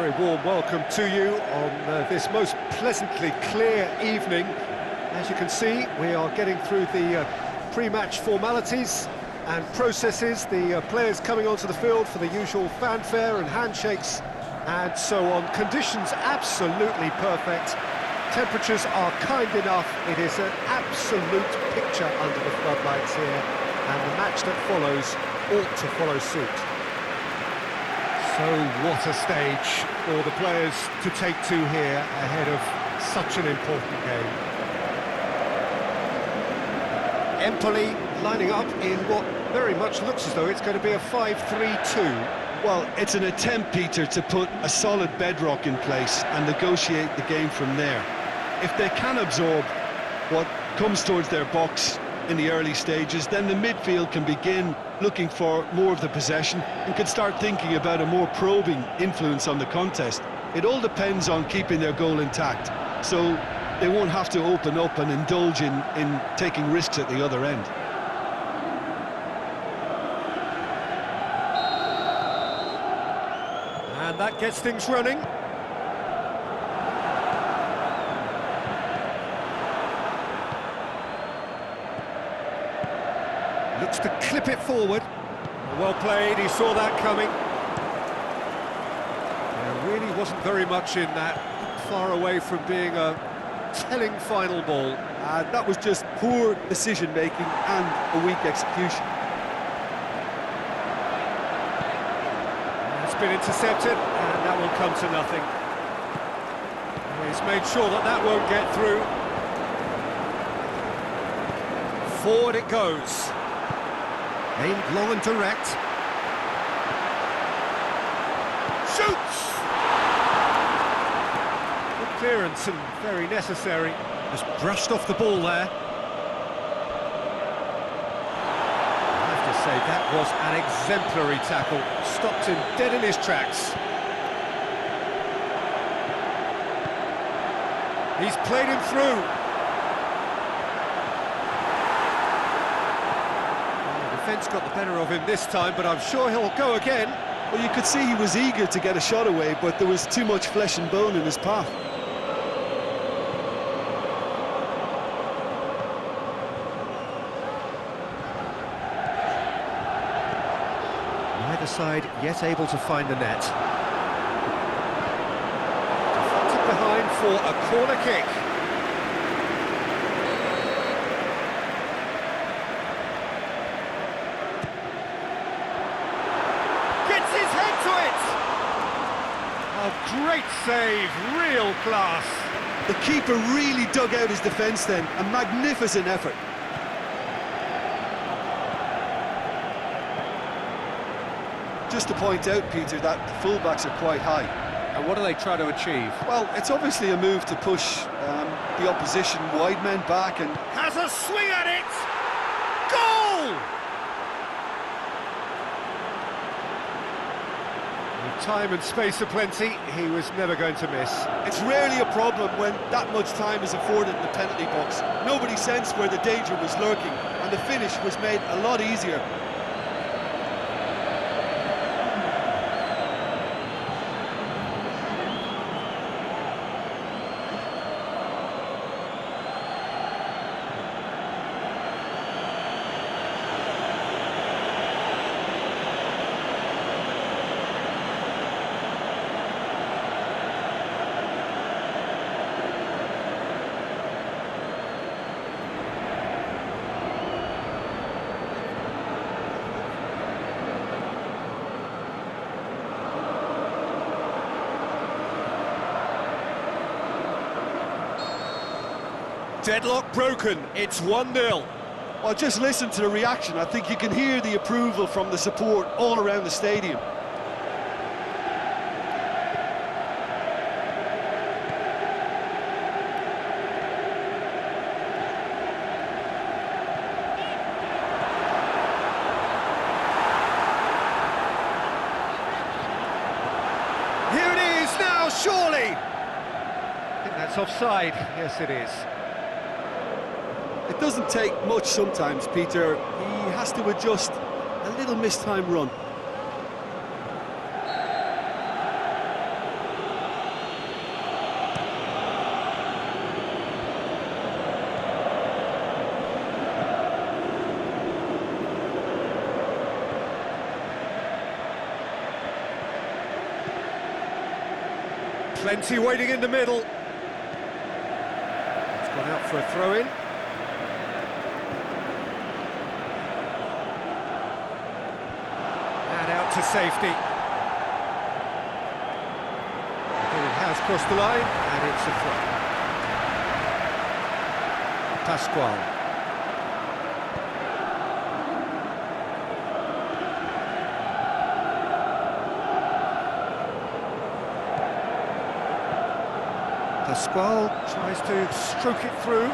very warm welcome to you on this most pleasantly clear evening. As you can see, we are getting through the pre-match formalities and processes, the players coming onto the field for the usual fanfare and handshakes and so on. Conditions absolutely perfect. Temperatures are kind enough. It is an absolute picture under the floodlights here, and the match that follows ought to follow suit. So what a stage for the players to take to here ahead of such an important game. Empoli lining up in what very much looks as though it's going to be a 5-3-2. Well, it's an attempt, Peter, to put a solid bedrock in place and negotiate the game from there. If they can absorb what comes towards their box in the early stages, then the midfield can begin looking for more of the possession and can start thinking about a more probing influence on the contest. It all depends on keeping their goal intact, so they won't have to open up and indulge in taking risks at the other end. And that gets things running. Looks to clip it forward. Well played, he saw that coming. There really wasn't very much in that, far away from being a telling final ball. That was just poor decision-making and a weak execution. It's been intercepted, and that will come to nothing. He's made sure that that won't get through. Forward it goes. Aimed long and direct. Shoots! Good clearance and very necessary. Just brushed off the ball there. I have to say, that was an exemplary tackle. Stopped him dead in his tracks. He's played him through. Defence got the better of him this time, but I'm sure he'll go again. Well, you could see he was eager to get a shot away, but there was too much flesh and bone in his path. Neither side yet able to find the net. Deflected behind for a corner kick. Great save, real class. The keeper really dug out his defence then, a magnificent effort. Just to point out, Peter, that the fullbacks are quite high. And what do they try to achieve? Well, it's obviously a move to push the opposition wide men back and... Has a swing at it! Goal! Time and space aplenty, he was never going to miss. It's rarely a problem when that much time is afforded in the penalty box. Nobody sensed where the danger was lurking, and the finish was made a lot easier. Deadlock broken, it's 1-0. Well, just listen to the reaction. I think you can hear the approval from the support all around the stadium. Here it is now, surely! I think that's offside, yes it is. It doesn't take much sometimes, Peter. He has to adjust a little mistimed run. Plenty waiting in the middle. It's gone out for a throw-in. And out to safety. And it has crossed the line, and it's a throw. Pasquale. Pasquale tries to stroke it through.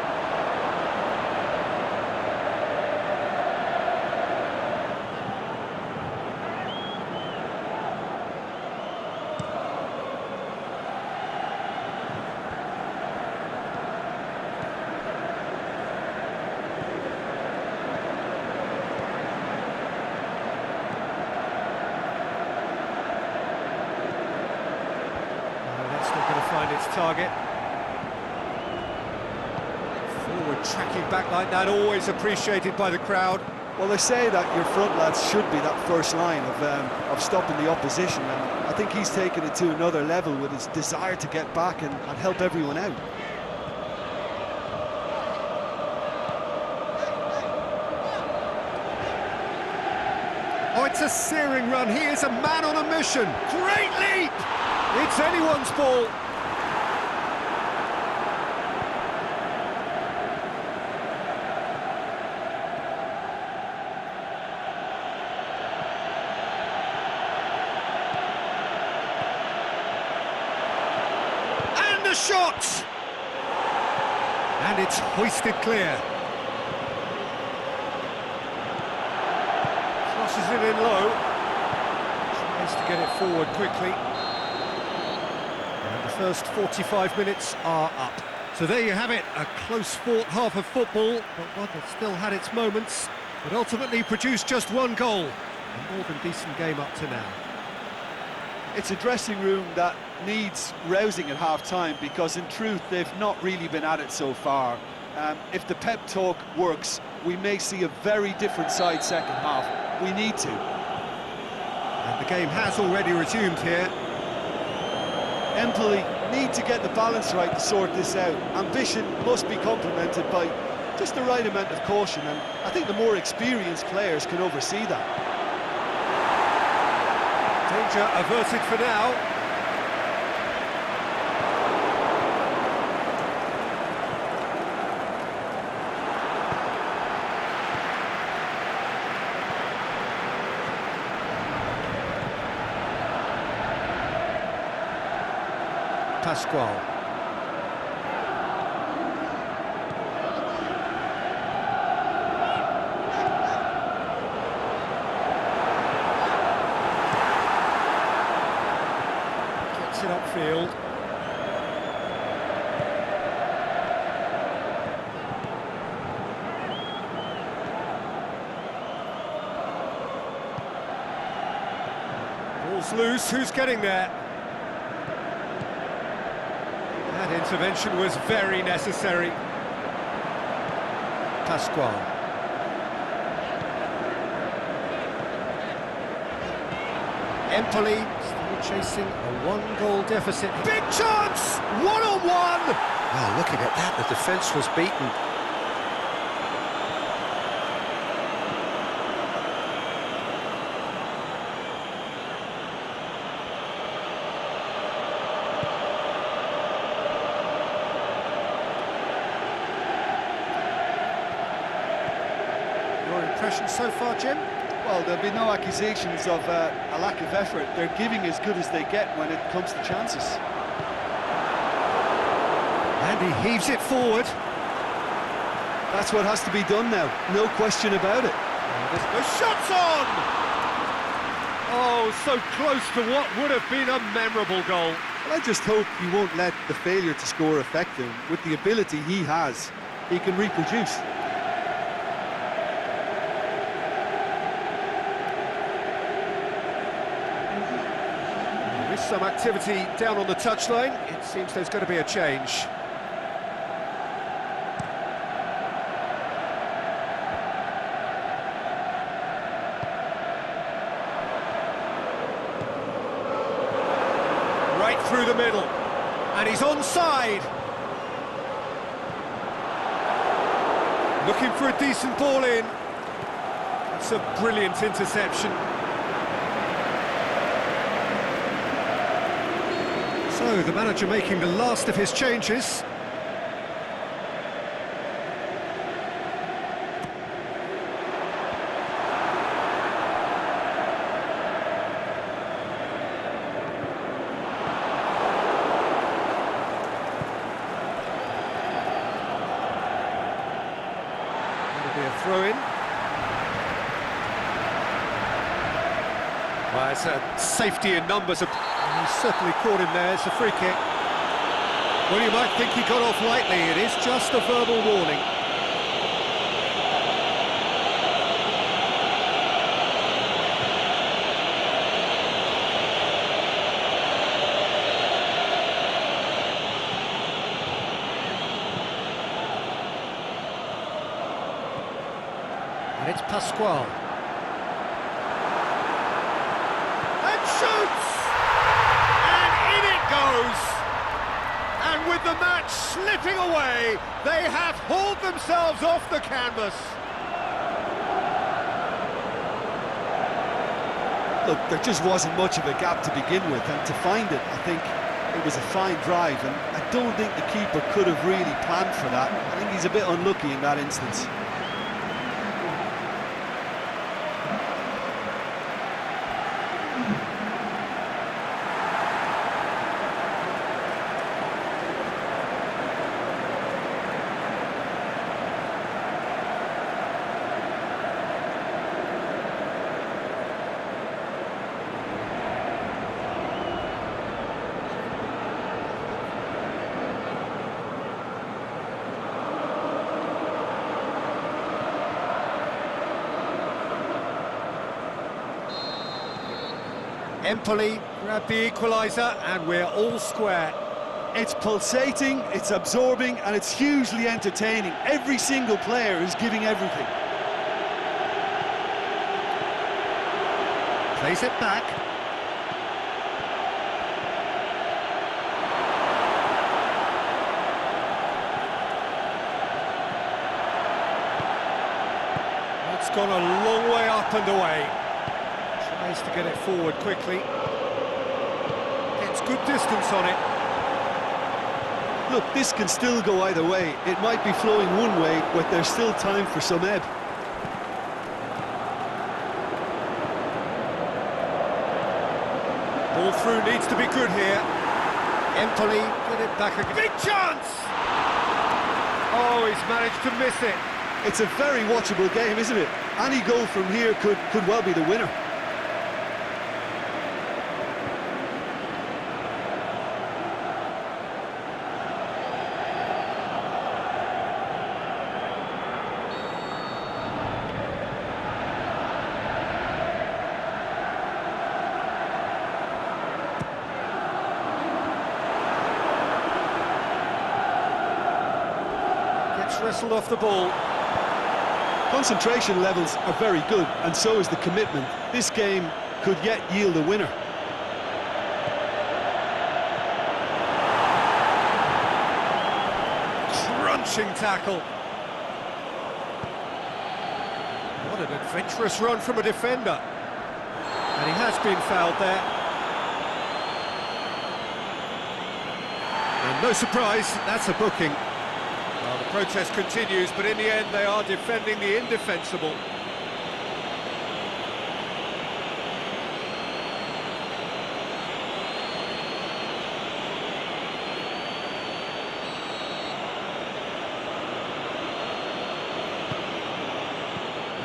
That's not going to find its target. Forward tracking back like that, always appreciated by the crowd. Well, they say that your front lads should be that first line of stopping the opposition, and I think he's taken it to another level with his desire to get back and help everyone out. Oh, it's a searing run. He is a man on a mission. Great leap! It's anyone's ball. And the shot! And it's hoisted clear. Crosses it in low. Tries to get it forward quickly. And the first 45 minutes are up. So there you have it, a close fought half of football, but one that still had its moments, but ultimately produced just one goal. A more than decent game up to now. It's a dressing room that needs rousing at half-time, because in truth they've not really been at it so far. If the pep talk works, we may see a very different side second half. We need to. And the game has already resumed here. Empoli need to get the balance right to sort this out. Ambition must be complemented by just the right amount of caution, and I think the more experienced players can oversee that. Danger averted for now. Pasquale. Gets it upfield. Ball's loose, who's getting there? That intervention was very necessary. Pasquale. Empoli still chasing a one-goal deficit. Big chance! One-on-one! Well, looking at that, the defence was beaten. Your impression so far, Jim? Well, there'll be no accusations of a lack of effort. They're giving as good as they get when it comes to chances. And he heaves it forward. That's what has to be done now, no question about it. The shot's on! Oh, so close to what would have been a memorable goal. Well, I just hope he won't let the failure to score affect him. With the ability he has, he can reproduce. There is some activity down on the touchline. It seems there's going to be a change. Right through the middle. And he's onside. Looking for a decent ball in. That's a brilliant interception. So, the manager making the last of his changes. That'll be a throw-in. Well, it's a safety in numbers. He's certainly caught him there. It's a free kick. Well, you might think he got off lightly. It is just a verbal warning. And it's Pasquale. And shoots! And in it goes! And with the match slipping away, they have hauled themselves off the canvas. Look, there just wasn't much of a gap to begin with, and to find it, I think it was a fine drive, and I don't think the keeper could have really planned for that. I think he's a bit unlucky in that instance. Empoli grab the equaliser and we're all square. It's pulsating, it's absorbing, and it's hugely entertaining. Every single player is giving everything. Plays it back. That's gone a long way up and away. Tries to get it forward quickly. Gets good distance on it. Look, this can still go either way. It might be flowing one way, but there's still time for some ebb. Ball through needs to be good here. Empoli get it back again. Big chance! Oh, he's managed to miss it. It's a very watchable game, isn't it? Any goal from here could well be the winner. Wrestled off the ball. Concentration levels are very good, and so is the commitment. This game could yet yield a winner. Crunching tackle. What an adventurous run from a defender. And he has been fouled there. And no surprise, that's a booking. Well, the protest continues, but in the end they are defending the indefensible.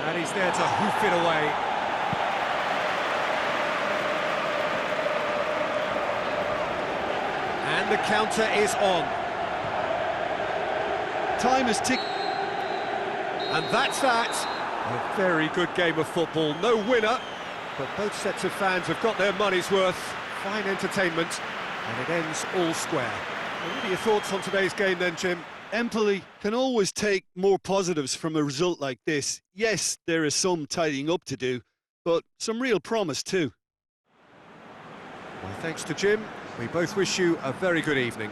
And he's there to hoof it away. And the counter is on. Time is ticking. And that's that. A very good game of football. No winner, but both sets of fans have got their money's worth. Fine entertainment, and it ends all square. What are your thoughts on today's game then, Jim? Empoli can always take more positives from a result like this. Yes, there is some tidying up to do, but some real promise too. Well, thanks to Jim. We both wish you a very good evening.